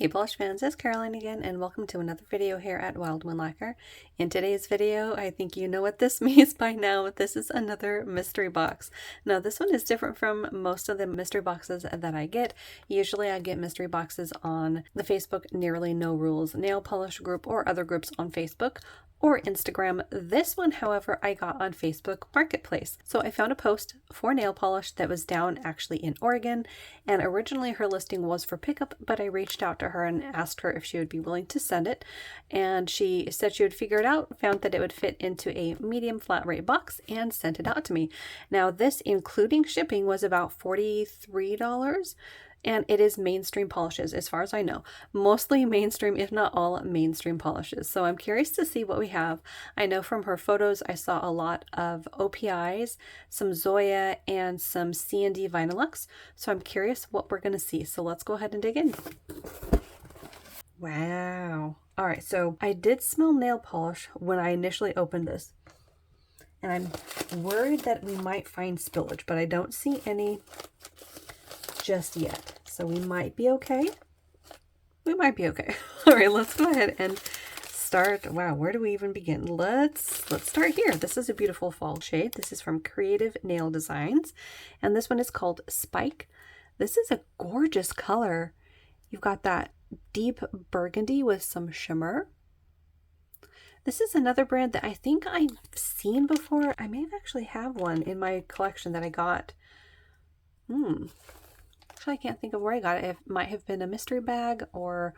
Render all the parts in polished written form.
Hey polish fans, it's Caroline again, and welcome to another video here at Wild One Lacquer. In today's video, I think you know what this means by now. This is another mystery box. Now this one is different from most of the mystery boxes that I get. Usually I get mystery boxes on the Facebook Nearly No Rules nail polish group or other groups on Facebook or Instagram. This one, however, I got on Facebook Marketplace. So I found a post for nail polish that was down actually in Oregon, and originally her listing was for pickup, but I reached out to her and asked her if she would be willing to send it, and she said she would figure it out, found that it would fit into a medium flat rate box, and sent it out to me. Now this, including shipping, was about $43. And it is mainstream polishes as far as I know. Mostly mainstream, if not all mainstream polishes. So I'm curious to see what we have. I know from her photos I saw a lot of OPIs, some Zoya, and some C&D Vinylux. So I'm curious what we're going to see. So let's go ahead and dig in. Wow. All right, so I did smell nail polish when I initially opened this. And I'm worried that we might find spillage, but I don't see any just yet, so we might be okay. We might be okay. All right, let's go ahead and start. Wow, where do we even begin? Let's start here. This is a beautiful fall shade. This is from Creative Nail Designs, and this one is called Spike. This is a gorgeous color. You've got that deep burgundy with some shimmer. This is another brand that I think I've seen before. I may actually have one in my collection that I got. Actually, I can't think of where I got it. It might have been a mystery bag or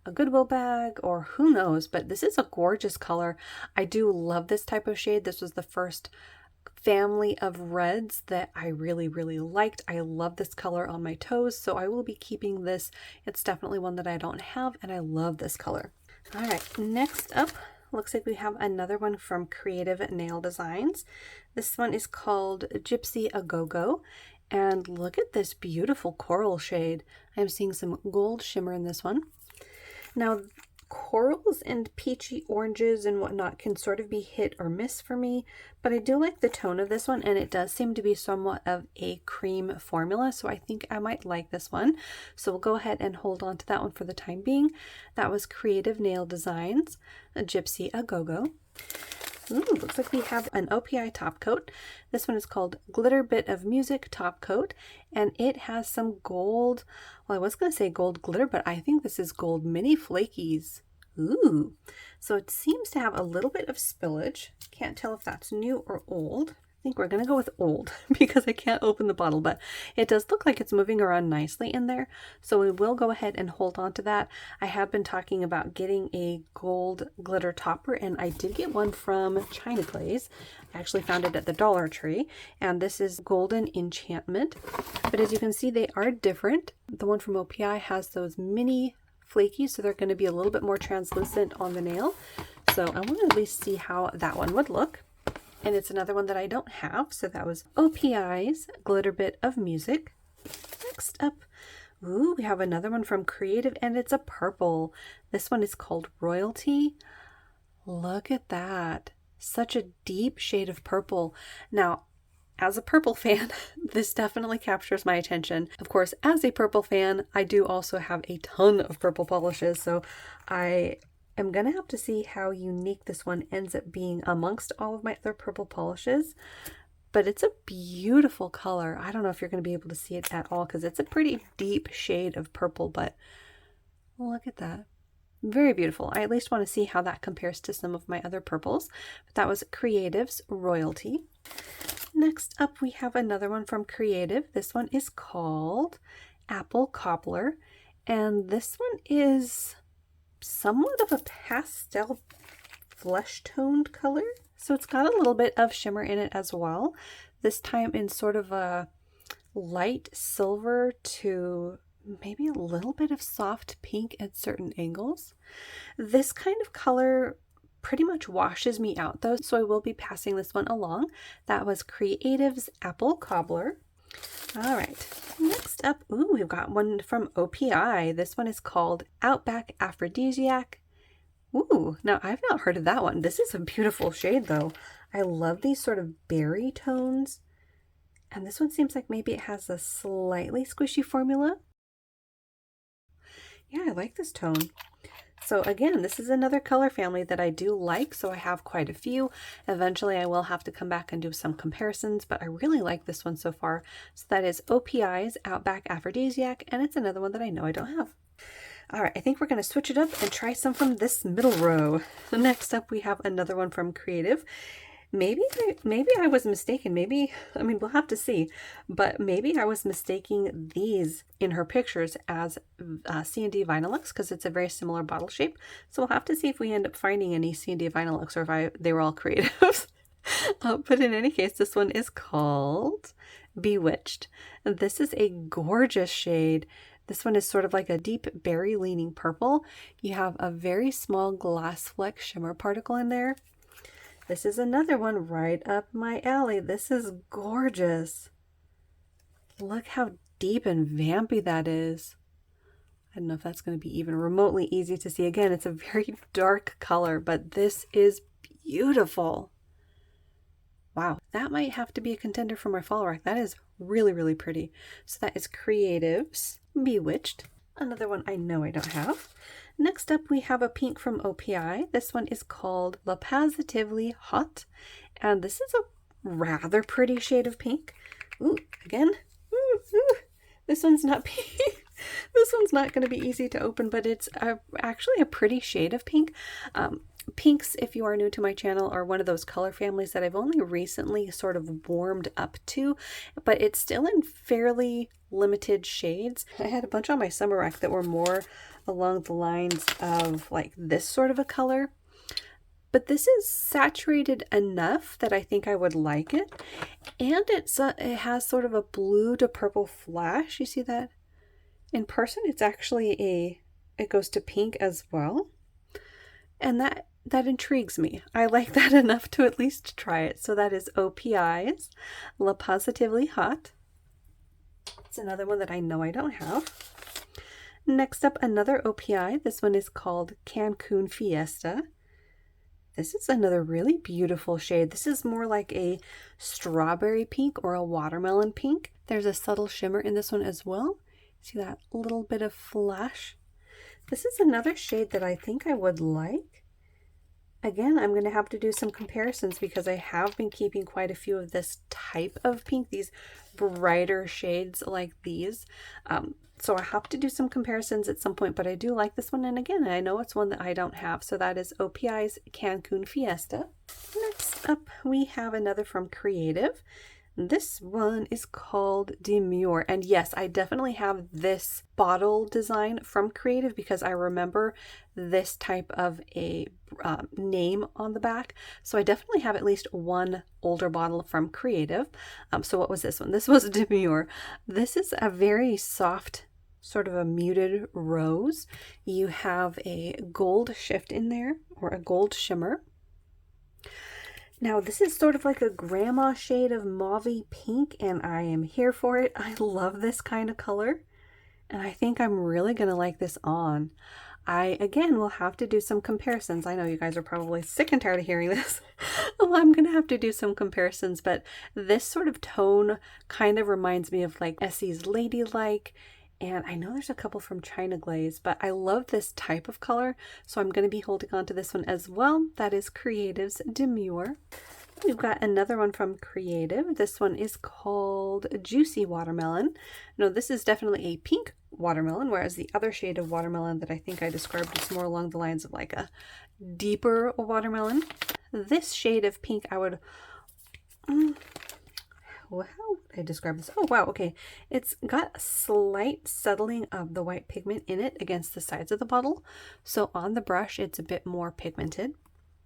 a Goodwill bag, or who knows, but this is a gorgeous color. I do love this type of shade. This was the first family of reds that I really liked. I love this color on my toes, so I will be keeping this. It's definitely one that I don't have, and I love this color. All right, next up, looks like we have another one from Creative Nail Designs. This one is called Gypsy A Go-Go. And look at this beautiful coral shade. I'm seeing some gold shimmer in this one. Now, corals and peachy oranges and whatnot can sort of be hit or miss for me, but I do like the tone of this one, and it does seem to be somewhat of a cream formula, so I think I might like this one. So we'll go ahead and hold on to that one for the time being. That was Creative Nail Designs, a Gypsy A Go-Go. Ooh, looks like we have an OPI top coat. This one is called Glitter Bit of Music Top Coat, and it has some gold, well, I was going to say gold glitter, but I think this is gold mini flakies. Ooh, so it seems to have a little bit of spillage. Can't tell if that's new or old. I think we're going to go with old because I can't open the bottle, but it does look like it's moving around nicely in there. So we will go ahead and hold on to that. I have been talking about getting a gold glitter topper, and I did get one from China Glaze. I actually found it at the Dollar Tree, and this is Golden Enchantment. But as you can see, they are different. The one from OPI has those mini flaky, so they're going to be a little bit more translucent on the nail. So I want to at least see how that one would look. And it's another one that I don't have. So that was OPI's Glitter Bit of Music. Next up, ooh, we have another one from Creative, and it's a purple. This one is called Royalty. Look at that. Such a deep shade of purple. Now, as a purple fan, this definitely captures my attention. Of course, as a purple fan, I do also have a ton of purple polishes. So I'm going to have to see how unique this one ends up being amongst all of my other purple polishes, but it's a beautiful color. I don't know if you're going to be able to see it at all because it's a pretty deep shade of purple, but look at that. Very beautiful. I at least want to see how that compares to some of my other purples. But that was Creative's Royalty. Next up, we have another one from Creative. This one is called Apple Cobbler, and this one is somewhat of a pastel flesh toned color, so it's got a little bit of shimmer in it as well, this time in sort of a light silver to maybe a little bit of soft pink at certain angles. This kind of color pretty much washes me out though, so I will be passing this one along. That was Creative's Apple Cobbler. All right, next up, ooh, we've got one from OPI. This one is called Outback Aphrodisiac. Ooh, now I've not heard of that one. This is a beautiful shade though. I love these sort of berry tones. And this one seems like maybe it has a slightly squishy formula. Yeah, I like this tone. So again, this is another color family that I do like, so I have quite a few. Eventually I will have to come back and do some comparisons, but I really like this one so far. So that is OPI's Outback Aphrodisiac, and it's another one that I know I don't have. All right, I think we're going to switch it up and try some from this middle row. Next up, we have another one from Creative. Maybe I was mistaken. Maybe, I mean, we'll have to see, but maybe I was mistaking these in her pictures as C&D Vinylux because it's a very similar bottle shape. So we'll have to see if we end up finding any C&D Vinylux or if they were all Creatives. But in any case, this one is called Bewitched. And this is a gorgeous shade. This one is sort of like a deep berry leaning purple. You have a very small glass fleck shimmer particle in there. This is another one right up my alley. This is gorgeous. Look how deep and vampy that is. I don't know if that's going to be even remotely easy to see. Again, it's a very dark color, but this is beautiful. Wow, that might have to be a contender for my fall rack. That is really, really pretty. So that is Creative's Bewitched. Another one I know I don't have. Next up, we have a pink from OPI. This one is called La Positively Hot, and this is a rather pretty shade of pink. Ooh, again, this one's not pink. This one's not going to be easy to open, but it's actually a pretty shade of pink. Pinks, if you are new to my channel, are one of those color families that I've only recently sort of warmed up to, but it's still in fairly limited shades. I had a bunch on my summer rack that were more along the lines of like this sort of a color, but this is saturated enough that I think I would like it, and it has sort of a blue to purple flash. You see that? In person, it's actually it goes to pink as well, and that intrigues me. I like that enough to at least try it. So that is OPI's La Positively Hot. It's another one that I know I don't have. Next up, another OPI. This one is called Cancun Fiesta. This is another really beautiful shade. This is more like a strawberry pink or a watermelon pink. There's a subtle shimmer in this one as well. See that little bit of flash? This is another shade that I think I would like. Again, I'm going to have to do some comparisons because I have been keeping quite a few of this type of pink, these brighter shades like these. So I have to do some comparisons at some point, but I do like this one. And again, I know it's one that I don't have. So that is OPI's Cancun Fiesta. Next up, we have another from Creative. This one is called Demure. And yes, I definitely have this bottle design from Creative because I remember this type of a name on the back. So I definitely have at least one older bottle from Creative. So what was this one? This was Demure. This is a very soft, sort of a muted rose. You have a gold shift in there, or a gold shimmer. Now this is sort of like a grandma shade of mauvey pink, and I am here for it. I love this kind of color, and I think I'm really going to like this on. I, again, will have to do some comparisons. I know you guys are probably sick and tired of hearing this. Well, I'm going to have to do some comparisons, but this sort of tone kind of reminds me of like Essie's Ladylike, and I know there's a couple from China Glaze, but I love this type of color, so I'm going to be holding on to this one as well. That is Creative's Demure. We've got another one from Creative. This one is called Juicy Watermelon. No, this is definitely a pink watermelon, whereas the other shade of watermelon that I think I described is more along the lines of like a deeper watermelon. This shade of pink I would... Well, how would I describe this? Oh, wow, okay. It's got a slight settling of the white pigment in it against the sides of the bottle. So on the brush, it's a bit more pigmented.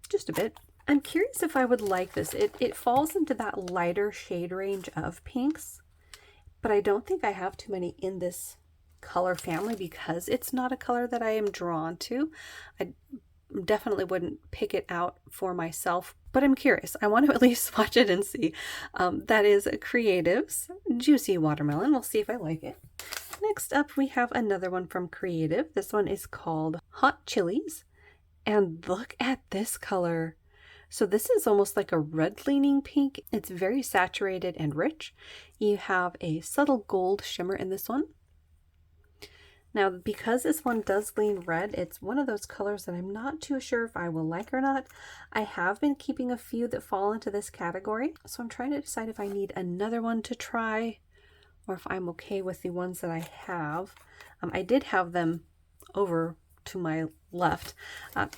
Just a bit. I'm curious if I would like this. It falls into that lighter shade range of pinks, but I don't think I have too many in this color family because it's not a color that I am drawn to. I definitely wouldn't pick it out for myself, but I'm curious. I want to at least swatch it and see. That is Creative's Juicy Watermelon. We'll see if I like it. Next up, we have another one from Creative. This one is called Hot Chilies, and look at this color. So this is almost like a red leaning pink. It's very saturated and rich. You have a subtle gold shimmer in this one. Now, because this one does lean red, it's one of those colors that I'm not too sure if I will like or not. I have been keeping a few that fall into this category, so I'm trying to decide if I need another one to try or if I'm okay with the ones that I have. I did have them over to my left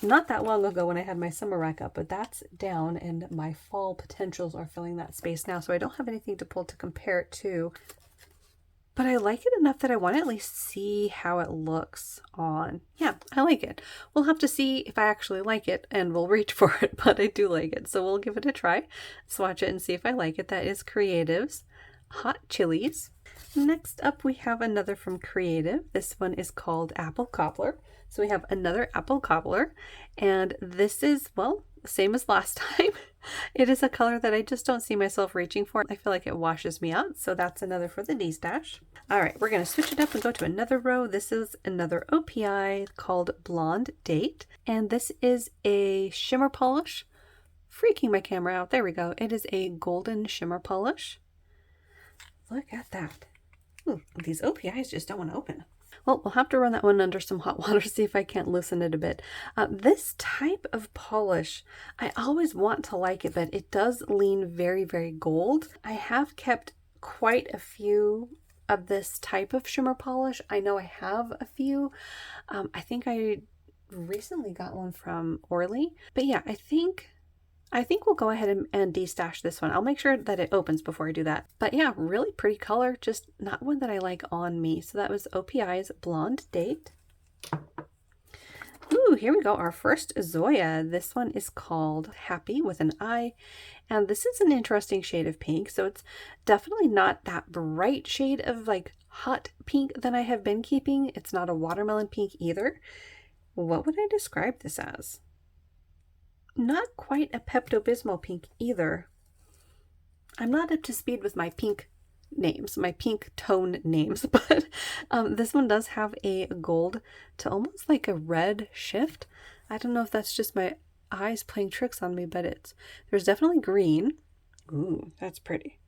not that long ago when I had my summer rack up, but that's down and my fall potentials are filling that space now, so I don't have anything to pull to compare it to. But I like it enough that I want to at least see how it looks on. Yeah, I like it. We'll have to see if I actually like it and we'll reach for it, but I do like it. So we'll give it a try, swatch it and see if I like it. That is Creative's Hot Chilies. Next up, we have another from Creative. This one is called Apple Cobbler. So we have another Apple Cobbler, and this is, well, same as last time. It is a color that I just don't see myself reaching for. I feel like it washes me out, so that's another for the D stash. All right, we're going to switch it up and go to another row. This is another OPI called Blonde Date, and this is a shimmer polish. Freaking my camera out. There we go. It is a golden shimmer polish. Look at that. Ooh, these OPIs just don't want to open. Well, we'll have to run that one under some hot water, see if I can't loosen it a bit. This type of polish, I always want to like it, but it does lean very, very gold. I have kept quite a few of this type of shimmer polish. I know I have a few. I think I recently got one from Orly. But yeah, I think we'll go ahead and de-stash this one. I'll make sure that it opens before I do that. But yeah, really pretty color, just not one that I like on me. So that was OPI's Blonde Date. Ooh, here we go. Our first Zoya. This one is called Happy with an I. And this is an interesting shade of pink. So it's definitely not that bright shade of like hot pink that I have been keeping. It's not a watermelon pink either. What would I describe this as? Not quite a Pepto-Bismol pink either. I'm not up to speed with my pink names, my pink tone names, but this one does have a gold to almost like a red shift. I don't know if that's just my eyes playing tricks on me, but there's definitely green. Ooh, that's pretty.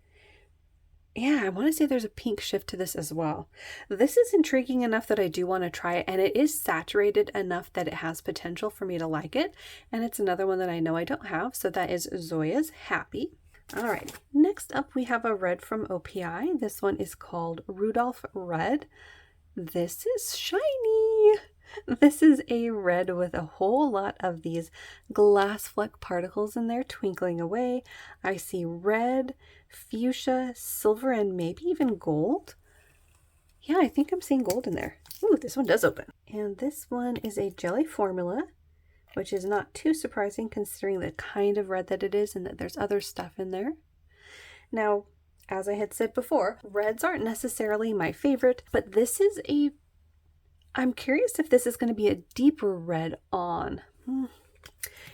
Yeah, I want to say there's a pink shift to this as well. This is intriguing enough that I do want to try it, and it is saturated enough that it has potential for me to like it. And it's another one that I know I don't have, so that is Zoya's Happy. All right, next up we have a red from OPI. This one is called Rudolph Red. This is shiny. This is a red with a whole lot of these glass fleck particles in there twinkling away. I see red, fuchsia, silver, and maybe even gold. Yeah, I think I'm seeing gold in there. Ooh, this one does open. And this one is a jelly formula, which is not too surprising considering the kind of red that it is and that there's other stuff in there. Now, as I had said before, reds aren't necessarily my favorite, but this is I'm curious if this is going to be a deeper red on. You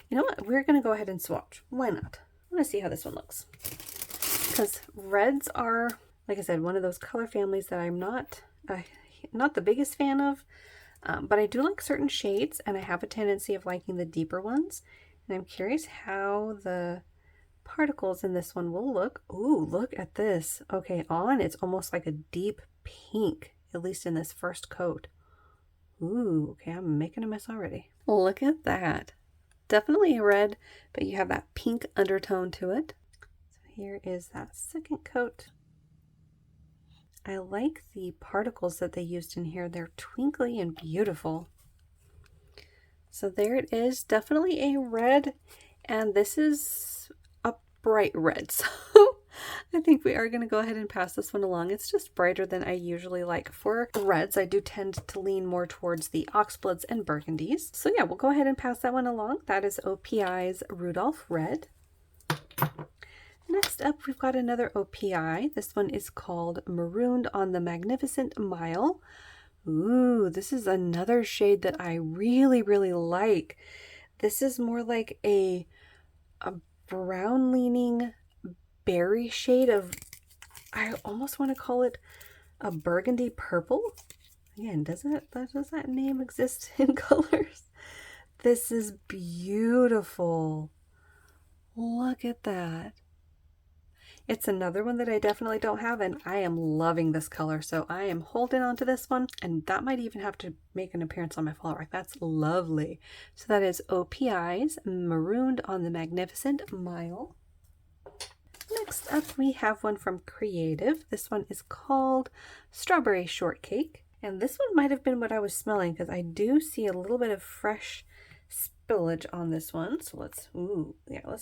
know what? We're going to go ahead and swatch. Why not? I want to see how this one looks. Because reds are, like I said, one of those color families that I'm not the biggest fan of. But I do like certain shades, and I have a tendency of liking the deeper ones. And I'm curious how the particles in this one will look. Ooh, look at this. Okay, on it's almost like a deep pink, at least in this first coat. Ooh, okay, I'm making a mess already. Look at that. Definitely a red, but you have that pink undertone to it. So here is that second coat. I like the particles that they used in here. They're twinkly and beautiful. So there it is. Definitely a red, and this is a bright red. So I think we are going to go ahead and pass this one along. It's just brighter than I usually like for reds. I do tend to lean more towards the oxbloods and burgundies. So yeah, we'll go ahead and pass that one along. That is OPI's Rudolph Red. Next up, we've got another OPI. This one is called Marooned on the Magnificent Mile. Ooh, this is another shade that I really, really like. This is more like a brown leaning berry shade of, I almost want to call it a burgundy purple. Again, does that name exist in colors? This is beautiful. Look at that. It's another one that I definitely don't have, and I am loving this color, so I am holding on to this one, and that might even have to make an appearance on my follow rack. That's lovely. So that is OPI's Marooned on the Magnificent Mile. Next up, we have one from Creative. This one is called Strawberry Shortcake, and this one might have been what I was smelling, because I do see a little bit of fresh spillage on this one. So let's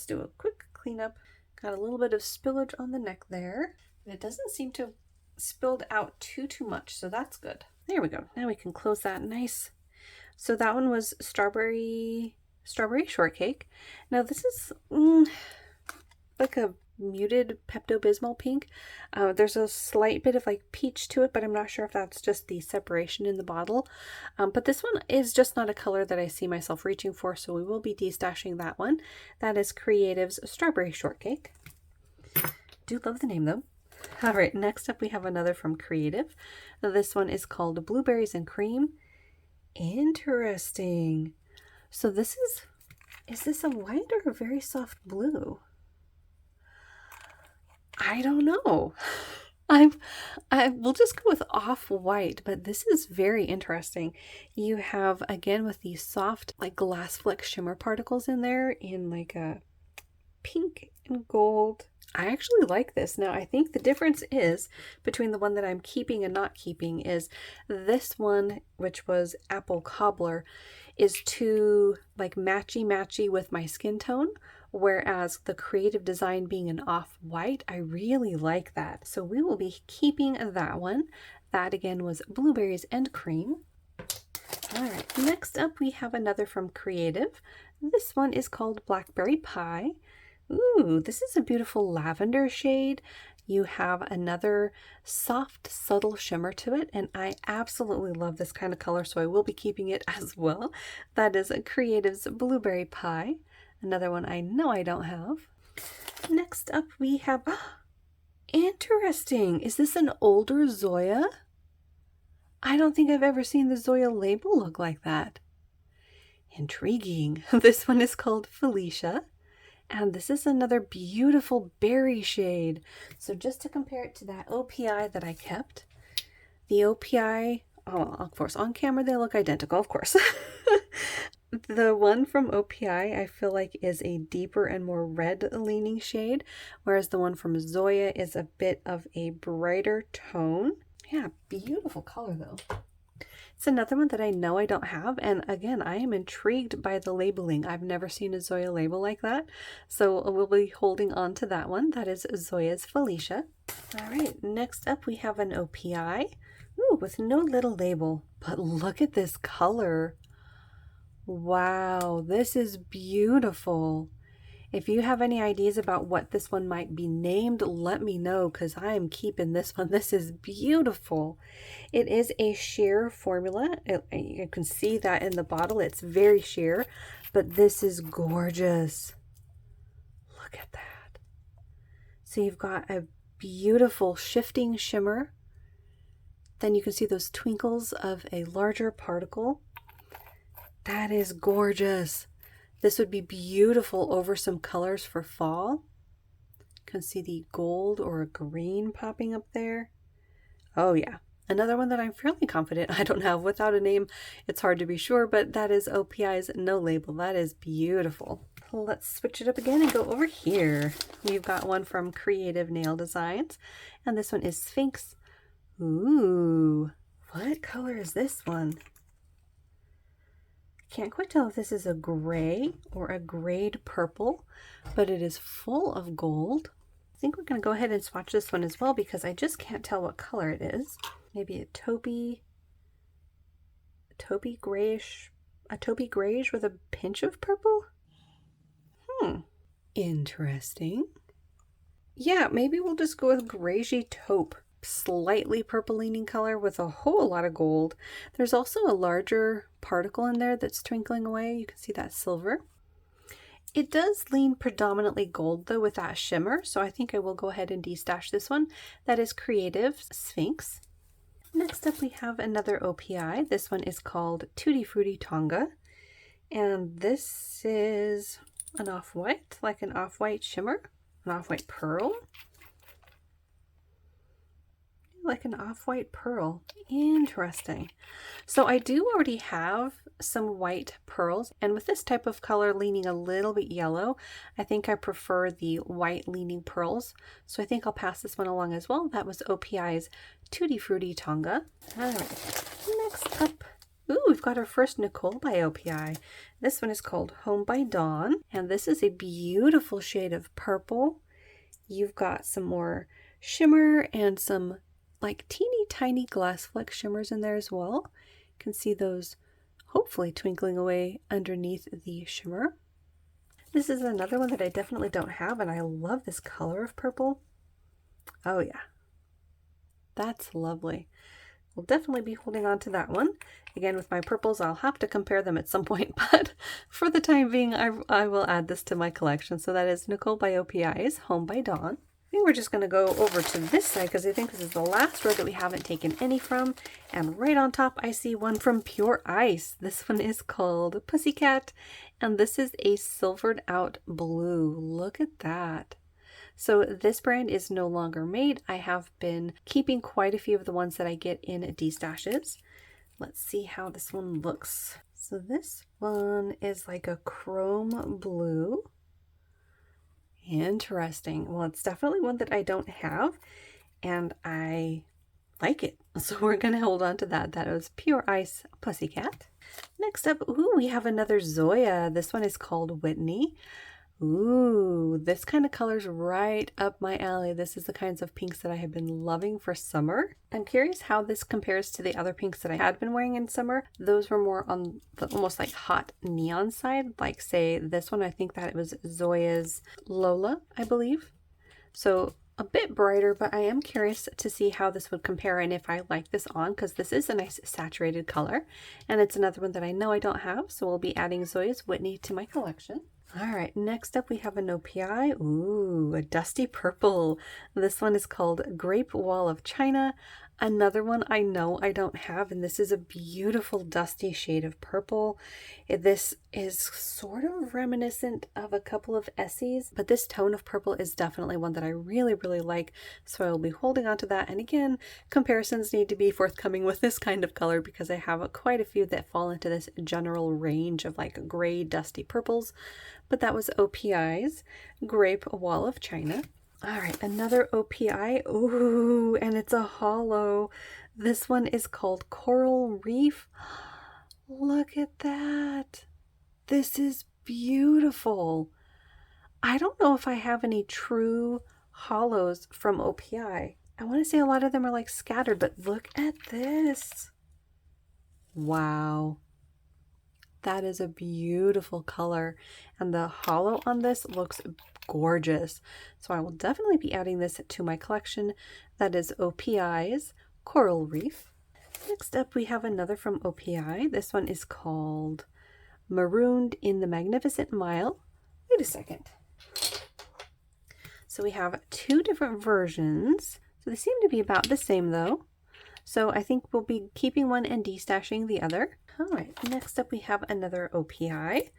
do a quick cleanup. Got a little bit of spillage on the neck there. And it doesn't seem to have spilled out too much, so that's good. There we go. Now we can close that nice. So that one was Strawberry Shortcake. Now this is like a muted Pepto-Bismol pink. There's a slight bit of like peach to it, but I'm not sure if that's just the separation in the bottle. But this one is just not a color that I see myself reaching for, so we will be destashing that one. That is Creative's Strawberry Shortcake. Do love the name though. All right, next up we have another from Creative. This one is called Blueberries and Cream. Interesting. So this is this a white or a very soft blue? I don't know. I will just go with off-white, but this is very interesting. You have, again, with these soft like glass fleck shimmer particles in there in like a pink and gold. I actually like this. Now, I think the difference is between the one that I'm keeping and not keeping is this one, which was Apple Cobbler, is too like matchy with my skin tone. Whereas the Creative design being an off-white, I really like that. So we will be keeping that one. That again was Blueberries and Cream. All right, next up we have another from Creative. This one is called Blackberry Pie. Ooh, this is a beautiful lavender shade. You have another soft, subtle shimmer to it, and I absolutely love this kind of color, so I will be keeping it as well. That is Creative's Blueberry Pie. Another one I know I don't have. Next up we have, interesting, is this an older Zoya? I don't think I've ever seen the Zoya label look like that. Intriguing. This one is called Felicia, and this is another beautiful berry shade. So just to compare it to that OPI that I kept, the OPI, oh, of course, on camera they look identical, of course. The one from OPI I feel like is a deeper and more red leaning shade, whereas the one from Zoya is a bit of a brighter tone. Yeah, beautiful color though. It's another one that I know I don't have, and again, I am intrigued by the labeling. I've never seen a Zoya label like that, so we'll be holding on to that one. That is Zoya's Felicia. All right, next up we have an OPI. Ooh, with no little label, but look at this color. Wow, this is beautiful. If you have any ideas about what this one might be named, let me know, because I am keeping this one. This is beautiful. It is a sheer formula. You can see that in the bottle. It's very sheer, but this is gorgeous. Look at that. So you've got a beautiful shifting shimmer. Then you can see those twinkles of a larger particle. That is gorgeous. This would be beautiful over some colors for fall. You can see the gold or a green popping up there. Oh yeah. Another one that I'm fairly confident I don't have without a name. It's hard to be sure, but that is OPI's No Label. That is beautiful. Let's switch it up again and go over here. We've got one from Creative Nail Designs, and this one is Sphinx. Ooh, what color is this one? Can't quite tell if this is a gray or a grayed purple, but it is full of gold. I think we're going to go ahead and swatch this one as well because I just can't tell what color it is. Maybe a taupey grayish with a pinch of purple? Interesting. Yeah, maybe we'll just go with grayish taupe. Slightly purple leaning color with a whole lot of gold. There's also a larger particle in there that's twinkling away. You can see that silver. It does lean predominantly gold though with that shimmer, so I think I will go ahead and destash this one. That is Creative Sphinx. Next up we have another OPI. This one is called Tutti Frutti Tonga, and this is an off-white, like an off-white shimmer, an off-white pearl. like an off-white pearl. Interesting. So I do already have some white pearls, and with this type of color leaning a little bit yellow, I think I prefer the white leaning pearls. So I think I'll pass this one along as well. That was OPI's Tutti Frutti Tonga. All right, next up, ooh, we've got our first Nicole by OPI. This one is called Home by Dawn, and this is a beautiful shade of purple. You've got some more shimmer and some like teeny tiny glass fleck shimmers in there as well. You can see those hopefully twinkling away underneath the shimmer. This is another one that I definitely don't have, and I love this color of purple. Oh yeah, that's lovely. We'll definitely be holding on to that one. Again, with my purples, I'll have to compare them at some point, but for the time being, I will add this to my collection. So that is Nicole by OPI's Home by Dawn. I think we're just going to go over to this side because I think this is the last row that we haven't taken any from. And right on top, I see one from Pure Ice. This one is called Pussycat, and this is a silvered out blue. Look at that. So this brand is no longer made. I have been keeping quite a few of the ones that I get in D-stashes. Let's see how this one looks. So this one is like a chrome blue. Interesting. Well, it's definitely one that I don't have, and I like it. So we're going to hold on to that. That was Pure Ice Pussycat. Next up, ooh, we have another Zoya. This one is called Whitney. Ooh, this kind of color's right up my alley. This is the kinds of pinks that I have been loving for summer. I'm curious how this compares to the other pinks that I had been wearing in summer. Those were more on the almost like hot neon side, like say this one. I think that it was Zoya's Lola, I believe. So a bit brighter, but I am curious to see how this would compare and if I like this on, because this is a nice saturated color, and it's another one that I know I don't have, so we'll be adding Zoya's Whitney to my collection. All right, next up we have an OPI. Ooh, a dusty purple. This one is called Grape Wall of China. Another one I know I don't have, and this is a beautiful dusty shade of purple. This is sort of reminiscent of a couple of Essies, but this tone of purple is definitely one that I really, really like, so I will be holding on to that. And again, comparisons need to be forthcoming with this kind of color because I have quite a few that fall into this general range of like gray, dusty purples, but that was OPI's Grape Wall of China. All right, another OPI. Ooh, and it's a hollow. This one is called Coral Reef. Look at that. This is beautiful. I don't know if I have any true hollows from OPI. I want to say a lot of them are like scattered, but look at this. Wow. That is a beautiful color, and the hollow on this looks gorgeous. So I will definitely be adding this to my collection. That is OPI's Coral Reef. Next up we have another from OPI. This one is called Marooned in the Magnificent Mile. Wait a second. So we have two different versions. So they seem to be about the same though. So I think we'll be keeping one and destashing the other. All right, next up we have another OPI.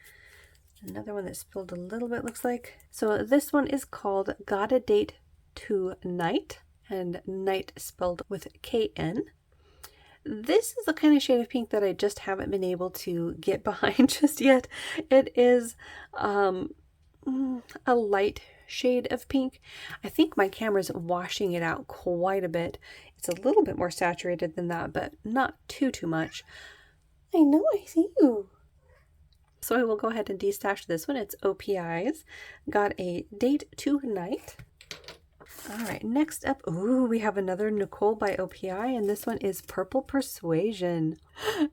Another one that spilled a little bit, looks like. So this one is called Gotta Date Tonight, and night spelled with KN. This is the kind of shade of pink that I just haven't been able to get behind just yet. It is a light shade of pink. I think my camera's washing it out quite a bit. It's a little bit more saturated than that, but not too much. I know I see you. So I will go ahead and destash this one. It's OPI's Got a Date Tonight. All right, next up, ooh, we have another Nicole by OPI, and this one is Purple Persuasion.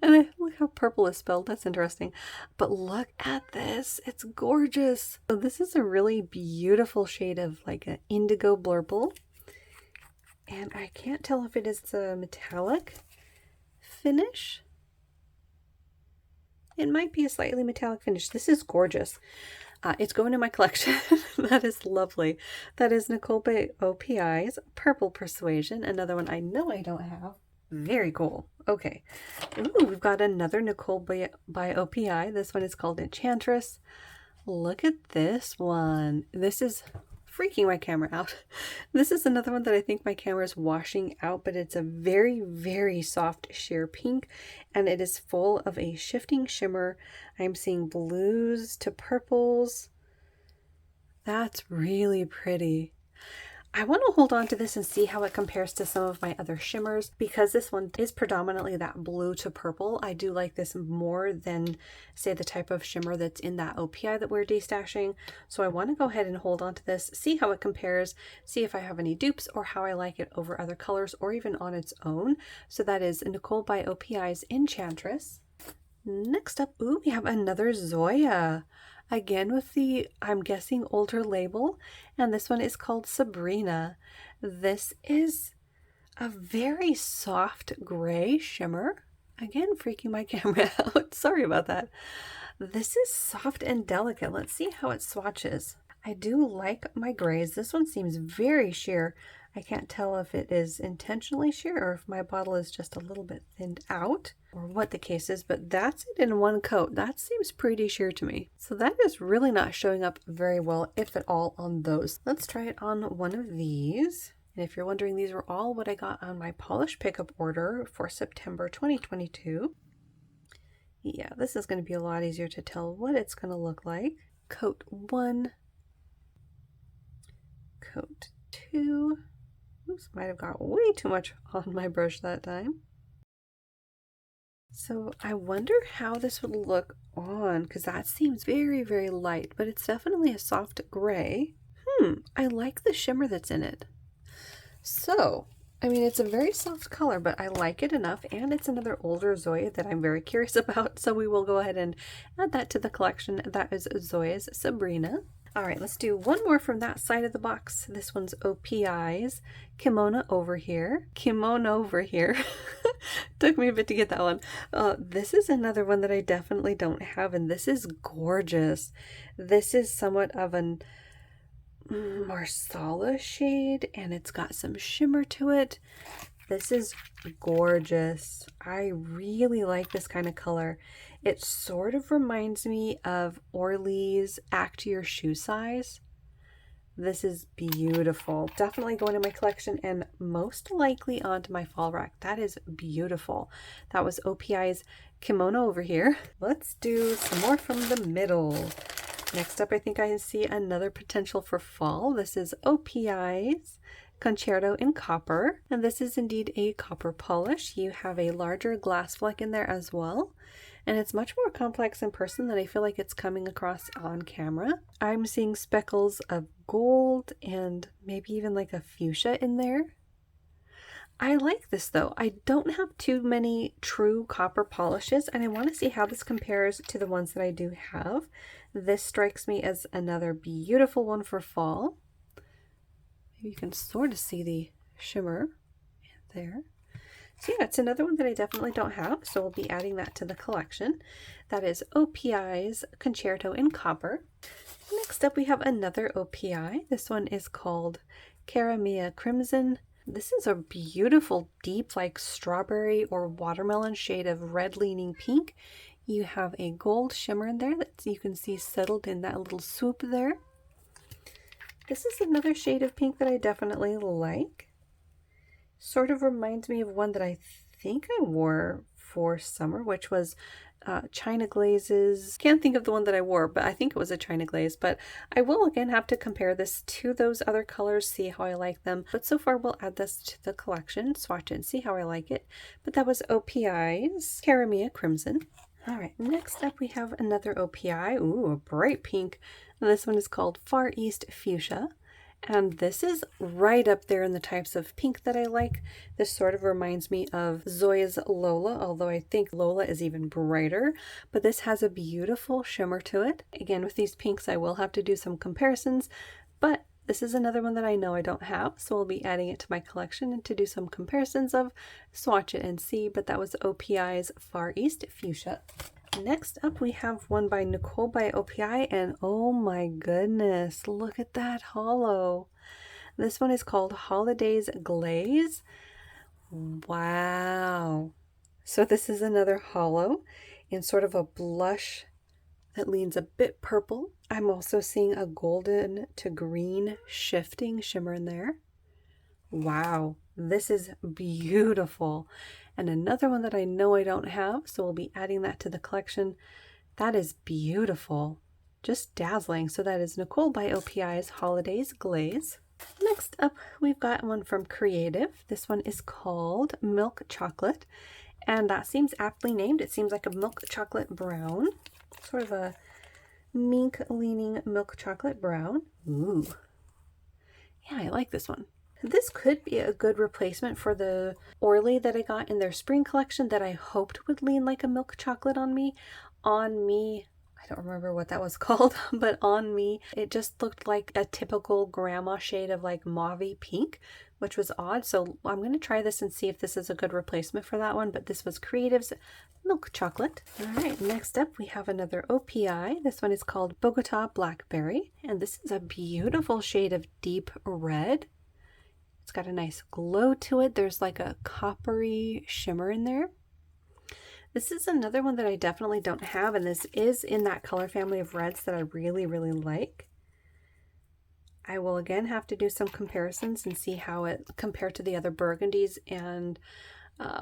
And I look how purple is spelled. That's interesting. But look at this. It's gorgeous. So this is a really beautiful shade of like an indigo blurple. And I can't tell if it is a metallic finish. It might be a slightly metallic finish. This is gorgeous. It's going in my collection. That is lovely. That is Nicole by OPI's Purple Persuasion. Another one I know I don't have. Very cool. Okay. Ooh, we've got another Nicole by OPI. This one is called Enchantress. Look at this one. This is freaking my camera out. This is another one that I think my camera is washing out, but it's a very, very soft sheer pink, and it is full of a shifting shimmer. I'm seeing blues to purples. That's really pretty. I want to hold on to this and see how it compares to some of my other shimmers, because this one is predominantly that blue to purple. I do like this more than, say, the type of shimmer that's in that OPI that we're destashing. So I want to go ahead and hold on to this, see how it compares, see if I have any dupes or how I like it over other colors or even on its own. So that is Nicole by OPI's Enchantress. Next up, ooh, we have another Zoya. Again with the, I'm guessing, older label, and this one is called Sabrina. This is a very soft gray shimmer. Again, freaking my camera out. Sorry about that. This is soft and delicate. Let's see how it swatches. I do like my grays. This one seems very sheer. I can't tell if it is intentionally sheer or if my bottle is just a little bit thinned out or what the case is, but that's it in one coat. That seems pretty sheer to me. So that is really not showing up very well, if at all, on those. Let's try it on one of these. And if you're wondering, these are all what I got on my polish pickup order for September 2022. Yeah, this is going to be a lot easier to tell what it's going to look like. Coat 1. Coat 2. Oops, might have got way too much on my brush that time. So I wonder how this would look on, because that seems very, very light, but it's definitely a soft gray. I like the shimmer that's in it. So, I mean, it's a very soft color, but I like it enough, and it's another older Zoya that I'm very curious about, so we will go ahead and add that to the collection. That is Zoya's Sabrina. All right, let's do one more from that side of the box. This one's OPI's Kimono Over Here. Kimono Over Here. Took me a bit to get that one. This is another one that I definitely don't have, and this is gorgeous. This is somewhat of an Marsala shade, and it's got some shimmer to it. This is gorgeous. I really like this kind of color. It sort of reminds me of Orly's Act Your Shoe Size. This is beautiful. Definitely going in my collection and most likely onto my fall rack. That is beautiful. That was OPI's Kimono Over Here. Let's do some more from the middle. Next up, I think I see another potential for fall. This is OPI's Concerto in Copper, and this is indeed a copper polish. You have a larger glass fleck in there as well, and it's much more complex in person than I feel like it's coming across on camera. I'm seeing speckles of gold and maybe even like a fuchsia in there. I like this though. I don't have too many true copper polishes, and I want to see how this compares to the ones that I do have. This strikes me as another beautiful one for fall. You can sort of see the shimmer there. So yeah, it's another one that I definitely don't have, so we'll be adding that to the collection. That is OPI's Concerto in Copper. Next up, we have another OPI. This one is called Caramia Crimson. This is a beautiful, deep, like strawberry or watermelon shade of red-leaning pink. You have a gold shimmer in there that you can see settled in that little swoop there. This is another shade of pink that I definitely like. Sort of reminds me of one that I think I wore for summer, which was China Glaze's. Can't think of the one that I wore, but I think it was a China Glaze. But I will again have to compare this to those other colors, see how I like them. But so far we'll add this to the collection, swatch it and see how I like it. But that was OPI's Caramia Crimson. All right, next up we have another OPI. Ooh, a bright pink. This one is called Far East Fuchsia, and this is right up there in the types of pink that I like. This sort of reminds me of Zoya's Lola, although I think Lola is even brighter, but this has a beautiful shimmer to it. Again, with these pinks, I will have to do some comparisons, but this is another one that I know I don't have, so we'll be adding it to my collection and to do some comparisons of, swatch it and see, but that was OPI's Far East Fuchsia. Next up, we have one by Nicole by OPI, and oh my goodness, look at that hollow. This one is called Holidays Glaze. Wow. So this is another hollow in sort of a blush that leans a bit purple. I'm also seeing a golden to green shifting shimmer in there. Wow, this is beautiful. And another one that I know I don't have, so we'll be adding that to the collection. That is beautiful, just dazzling. So that is Nicole by OPI's Holidays Glaze. Next up, we've got one from Creative. This one is called Milk Chocolate, and that seems aptly named. It seems like a milk chocolate brown, sort of a mink leaning milk chocolate brown. Ooh, yeah, I like this one. This could be a good replacement for the Orly that I got in their spring collection that I hoped would lean like a milk chocolate on me. I don't remember what that was called, but on me, it just looked like a typical grandma shade of like mauve pink, which was odd. So I'm going to try this and see if this is a good replacement for that one, but this was Creative's Milk Chocolate. All right, next up we have another OPI. This one is called Bogota Blackberry, and this is a beautiful shade of deep red. It's got a nice glow to it. There's like a coppery shimmer in there. This is another one that I definitely don't have, and this is in that color family of reds that I really, really like. I will again have to do some comparisons and see how it compared to the other burgundies and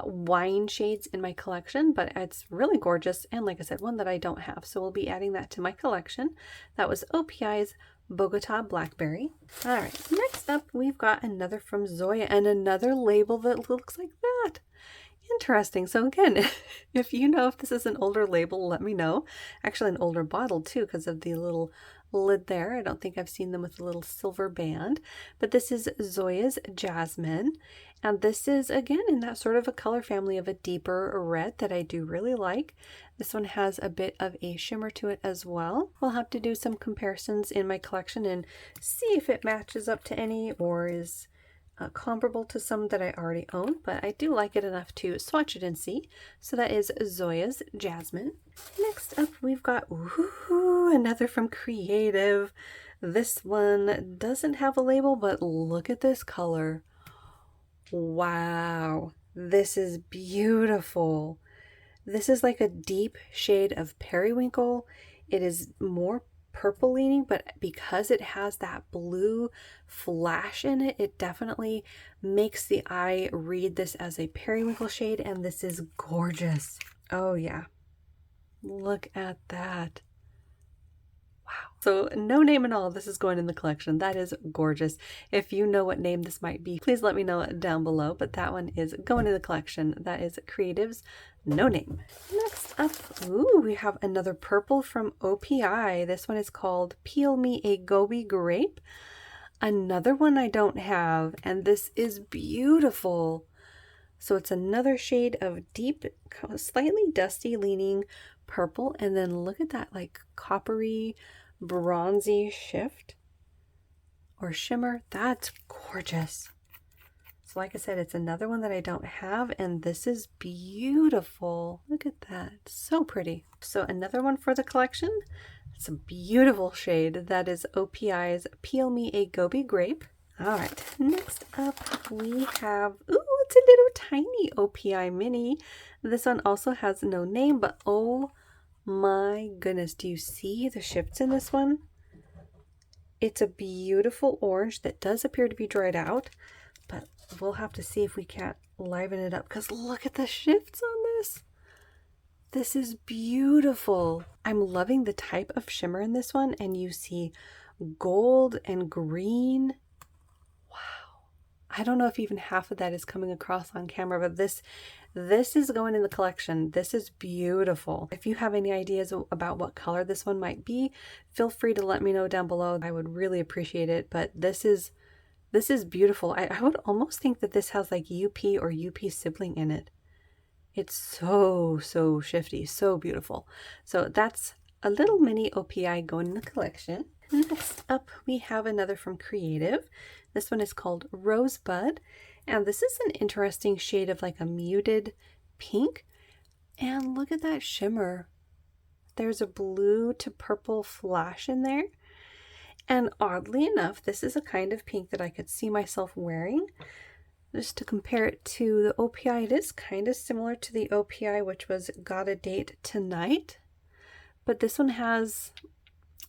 wine shades in my collection, but it's really gorgeous, and like I said, one that I don't have, so we'll be adding that to my collection. That was OPI's Bogota Blackberry. All right, next up we've got another from Zoya and another label that looks like that. Interesting. So again, if you know if this is an older label, let me know. Actually an older bottle too, because of the little lid there. I don't think I've seen them with a little silver band, but this is Zoya's Jasmine, and this is again in that sort of a color family of a deeper red that I do really like. This one has a bit of a shimmer to it as well. We'll have to do some comparisons in my collection and see if it matches up to any or is comparable to some that I already own, but I do like it enough to swatch it and see. So that is Zoya's Jasmine. Next up we've got another from Creative. This one doesn't have a label, but look at this color. Wow, this is beautiful. This is like a deep shade of periwinkle. It is more purple leaning, but because it has that blue flash in it, it definitely makes the eye read this as a periwinkle shade, and this is gorgeous. Oh yeah, look at that. Wow. So no name at all, this is going in the collection. That is gorgeous. If you know what name this might be, please let me know down below, but that one is going in the collection. That is Creative's No Name. Next up, we have another purple from OPI. This one is called Peel Me a Gobi Grape. Another one I don't have, and this is beautiful. So it's another shade of deep, slightly dusty leaning purple, and then look at that like coppery, bronzy shift or shimmer. That's gorgeous. So like I said, it's another one that I don't have, and this is beautiful. Look at that, so pretty. So another one for the collection. It's a beautiful shade. That is OPI's Peel Me a Gobi Grape. All right, next up we have, it's a little tiny OPI mini. This one also has no name, but oh my goodness, do you see the shifts in this one? It's a beautiful orange that does appear to be dried out, but we'll have to see if we can't liven it up, because look at the shifts on this. This is beautiful. I'm loving the type of shimmer in this one, and you see gold and green. Wow. I don't know if even half of that is coming across on camera, but this is going in the collection. This is beautiful. If you have any ideas about what color this one might be, feel free to let me know down below. I would really appreciate it, but this is beautiful. I would almost think that this has like UP or UP sibling in it. It's so shifty, so beautiful. So that's a little mini OPI going in the collection. Next up, we have another from Creative. This one is called Rosebud, and this is an interesting shade of like a muted pink. And look at that shimmer. There's a blue to purple flash in there. And oddly enough, this is a kind of pink that I could see myself wearing. Just to compare it to the OPI, it is kind of similar to the OPI, which was Got a Date Tonight. but this one has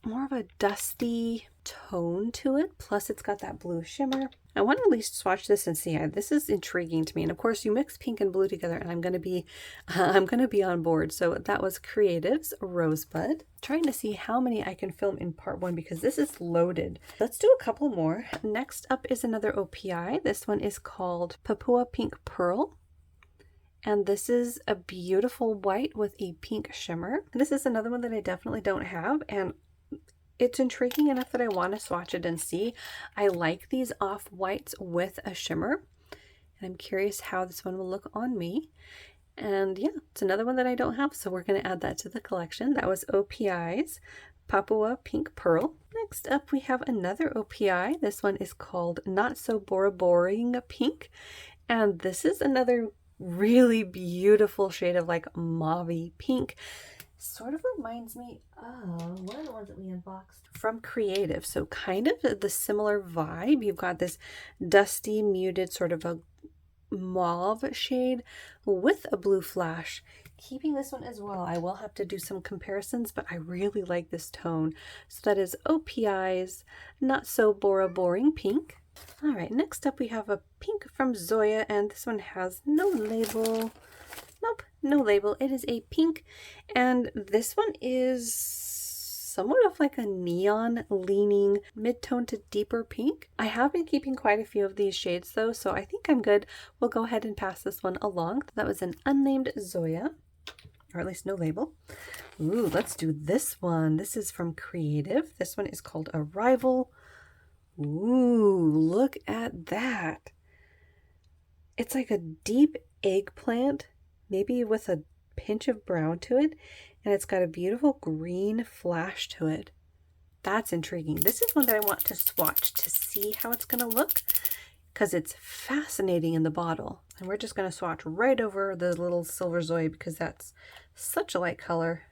more of a dusty tone to it. Plus it's got that blue shimmer. I want to at least swatch this and see. This is intriguing to me. And of course you mix pink and blue together and I'm going to be on board. So that was Creative's Rosebud. Trying to see how many I can film in part one because this is loaded. Let's do a couple more. Next up is another OPI. This one is called Papua Pink Pearl. And this is a beautiful white with a pink shimmer. This is another one that I definitely don't have, and it's intriguing enough that I want to swatch it and see. I like these off whites with a shimmer, and I'm curious how this one will look on me. And yeah, it's another one that I don't have, so we're going to add that to the collection. That was OPI's Papua Pink Pearl. Next up, we have another OPI. This one is called Not So Bora Boring Pink, and this is another really beautiful shade of like mauve-y pink. Sort of reminds me of one of the ones that we unboxed from Creative. So kind of the similar vibe. You've got this dusty, muted sort of a mauve shade with a blue flash. Keeping this one as well. I will have to do some comparisons, but I really like this tone. So that is OPI's Not So Bora Boring Pink. All right, next up we have a pink from Zoya, and this one has no label. Nope, no label. It is a pink, and this one is somewhat of like a neon leaning mid-tone to deeper pink. I have been keeping quite a few of these shades though, so I think I'm good. We'll go ahead and pass this one along. That was an unnamed Zoya, or at least no label. Ooh, let's do this one. This is from Creative. This one is called Arrival. Ooh, look at that. It's like a deep eggplant, maybe with a pinch of brown to it, and it's got a beautiful green flash to it. That's intriguing. This is one that I want to swatch to see how it's going to look because it's fascinating in the bottle. And we're just going to swatch right over the little Silver Zoya because that's such a light color.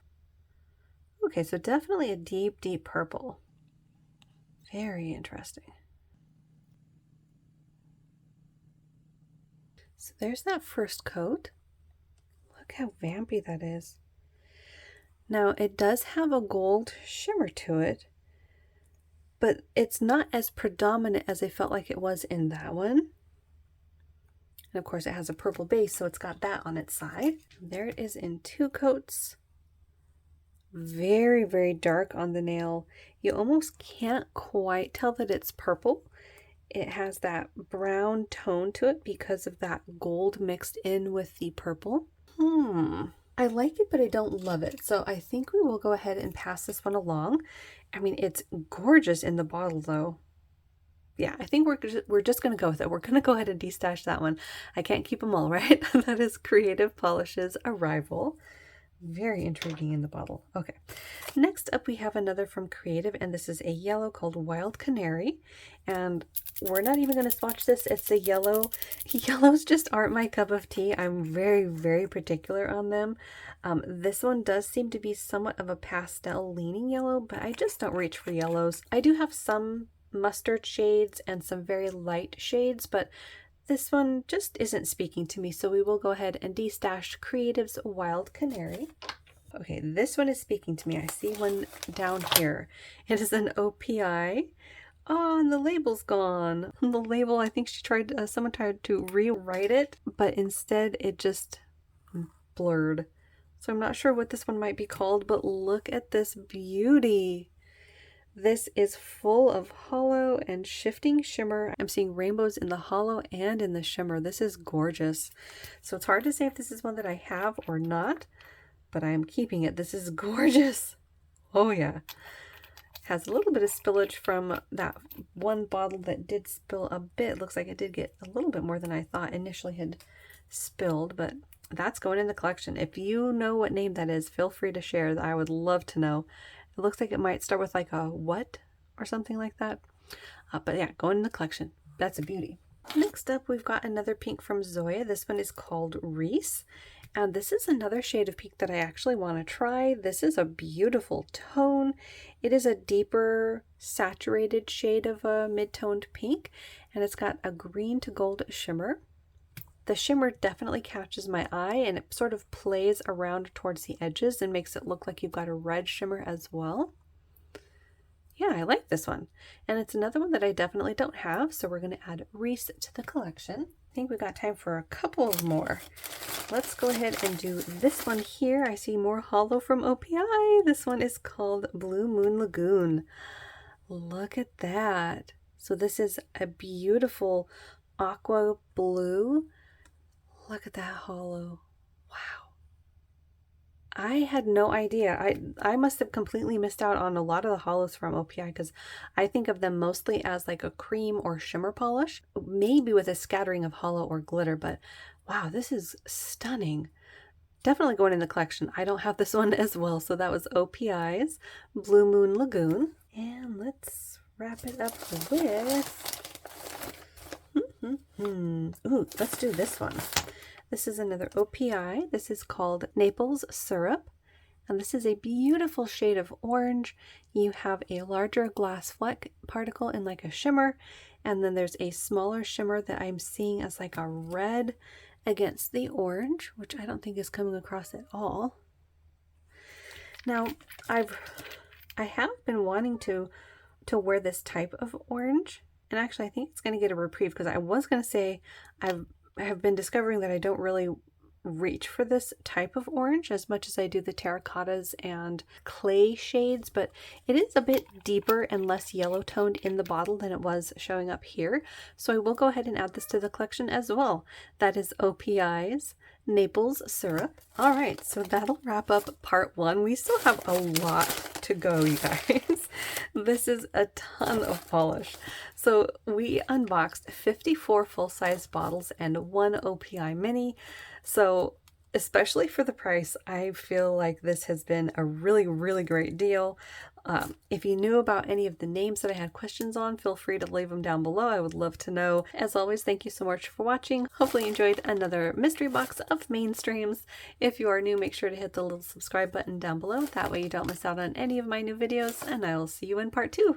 Okay, so definitely a deep, deep purple. Very interesting. So there's that first coat. Look how vampy that is. Now it does have a gold shimmer to it, but it's not as predominant as I felt like it was in that one. And of course it has a purple base, so it's got that on its side. There it is in two coats. Very, very dark on the nail. You almost can't quite tell that it's purple. It has that brown tone to it because of that gold mixed in with the purple. I like it, but I don't love it. So I think we will go ahead and pass this one along. I mean, it's gorgeous in the bottle though. Yeah, I think we're just going to go with it. We're going to go ahead and destash that one. I can't keep them all, right? That is Creative Polish's Arrival. Very intriguing in the bottle. Okay, next up we have another from Creative, and this is a yellow called Wild Canary, and we're not even going to swatch this. It's a yellow. Yellows just aren't my cup of tea. I'm very, very particular on them. This one does seem to be somewhat of a pastel leaning yellow, but I just don't reach for yellows. I do have some mustard shades and some very light shades, but this one just isn't speaking to me, so we will go ahead and destash Creative's Wild Canary. Okay, this one is speaking to me. I see one down here. It is an OPI. Oh, and the label's gone. The label, I think someone tried to rewrite it, but instead it just blurred. So I'm not sure what this one might be called, but look at this beauty. This is full of hollow and shifting shimmer. I'm seeing rainbows in the hollow and in the shimmer. This is gorgeous. So it's hard to say if this is one that I have or not, but I am keeping it. This is gorgeous. Oh yeah. Has a little bit of spillage from that one bottle that did spill a bit. Looks like it did get a little bit more than I thought initially had spilled, but that's going in the collection. If you know what name that is, feel free to share. I would love to know. It looks like it might start with like a what or something like that. But yeah, going in the collection. That's a beauty. Next up, we've got another pink from Zoya. This one is called Reese. And this is another shade of pink that I actually want to try. This is a beautiful tone. It is a deeper saturated shade of a mid-toned pink. And it's got a green to gold shimmer. The shimmer definitely catches my eye, and it sort of plays around towards the edges and makes it look like you've got a red shimmer as well. Yeah, I like this one. And it's another one that I definitely don't have, so we're going to add Reese to the collection. I think we got time for a couple more. Let's go ahead and do this one here. I see more holo from OPI. This one is called Blue Moon Lagoon. Look at that. So this is a beautiful aqua blue. Look at that holo. Wow. I had no idea. I must have completely missed out on a lot of the holos from OPI because I think of them mostly as like a cream or shimmer polish, maybe with a scattering of holo or glitter, but wow, this is stunning. Definitely going in the collection. I don't have this one as well, so that was OPI's Blue Moon Lagoon. And let's wrap it up with... Ooh, let's do this one. This is another OPI. This is called Naples Syrup, and this is a beautiful shade of orange. You have a larger glass fleck particle in like a shimmer, and then there's a smaller shimmer that I'm seeing as like a red against the orange, which I don't think is coming across at all. Now, I have been wanting to wear this type of orange, and actually I think it's going to get a reprieve because I was going to say I have been discovering that I don't really reach for this type of orange as much as I do the terracottas and clay shades, but it is a bit deeper and less yellow toned in the bottle than it was showing up here. So I will go ahead and add this to the collection as well. That is OPI's Naples Syrup. All right, so that'll wrap up part one. We still have a lot to go, you guys. This is a ton of polish. So we unboxed 54 full-size bottles and one OPI mini. So especially for the price, I feel like this has been a really, really great deal. If you knew about any of the names that I had questions on, feel free to leave them down below. I would love to know. As always, thank you so much for watching. Hopefully you enjoyed another mystery box of mainstreams. If you are new, make sure to hit the little subscribe button down below. That way you don't miss out on any of my new videos, and I will see you in part 2.